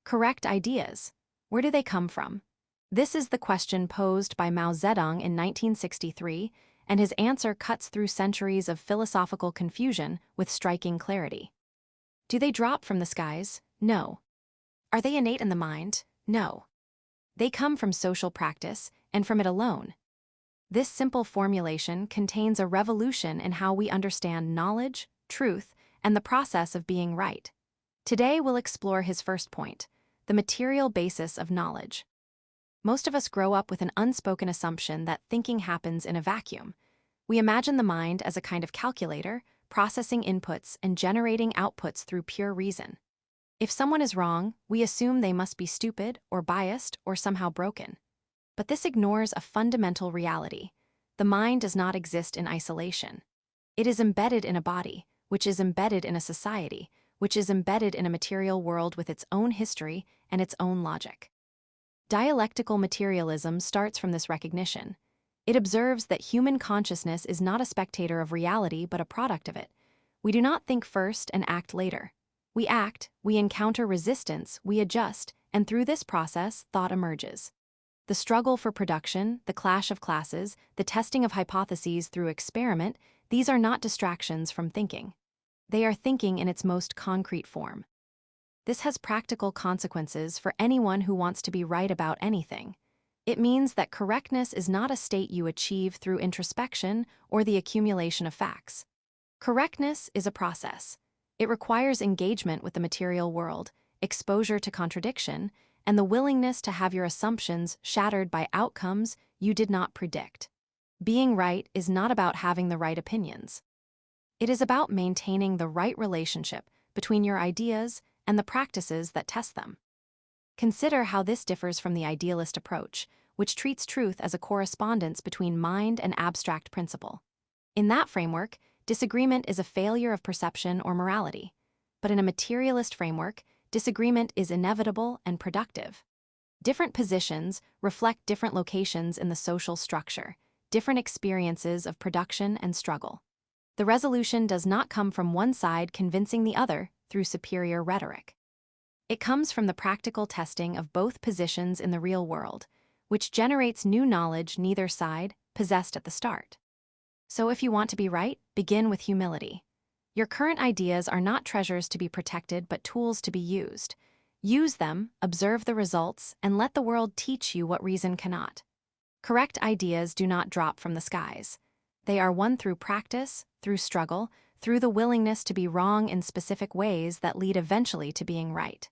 Correct ideas. Where do they come from? This is the question posed by Mao Zedong in 1963, and his answer cuts through centuries of philosophical confusion with striking clarity. Do they drop from the skies? No. Are they innate in the mind? No. They come from social practice, and from it alone. This simple formulation contains a revolution in how we understand knowledge, truth, and the process of being right. Today we'll explore his first point, the material basis of knowledge. Most of us grow up with an unspoken assumption that thinking happens in a vacuum. We imagine the mind as a kind of calculator, processing inputs and generating outputs through pure reason. If someone is wrong, we assume they must be stupid or biased or somehow broken. But this ignores a fundamental reality. The mind does not exist in isolation. It is embedded in a body, which is embedded in a society, which is embedded in a material world with its own history and its own logic. Dialectical materialism starts from this recognition. It observes that human consciousness is not a spectator of reality but a product of it. We do not think first and act later. We act, we encounter resistance, we adjust, and through this process, thought emerges. The struggle for production, the clash of classes, the testing of hypotheses through experiment, these are not distractions from thinking. They are thinking in its most concrete form. This has practical consequences for anyone who wants to be right about anything. It means that correctness is not a state you achieve through introspection or the accumulation of facts. Correctness is a process. It requires engagement with the material world, exposure to contradiction, and the willingness to have your assumptions shattered by outcomes you did not predict. Being right is not about having the right opinions. It is about maintaining the right relationship between your ideas and the practices that test them. Consider how this differs from the idealist approach, which treats truth as a correspondence between mind and abstract principle. In that framework, disagreement is a failure of perception or morality. But in a materialist framework, disagreement is inevitable and productive. Different positions reflect different locations in the social structure, different experiences of production and struggle. The resolution does not come from one side convincing the other through superior rhetoric. It comes from the practical testing of both positions in the real world, which generates new knowledge neither side possessed at the start. So if you want to be right, begin with humility. Your current ideas are not treasures to be protected but tools to be used. Use them, observe the results, and let the world teach you what reason cannot. Correct ideas do not drop from the skies. They are won through practice, through struggle, through the willingness to be wrong in specific ways that lead eventually to being right.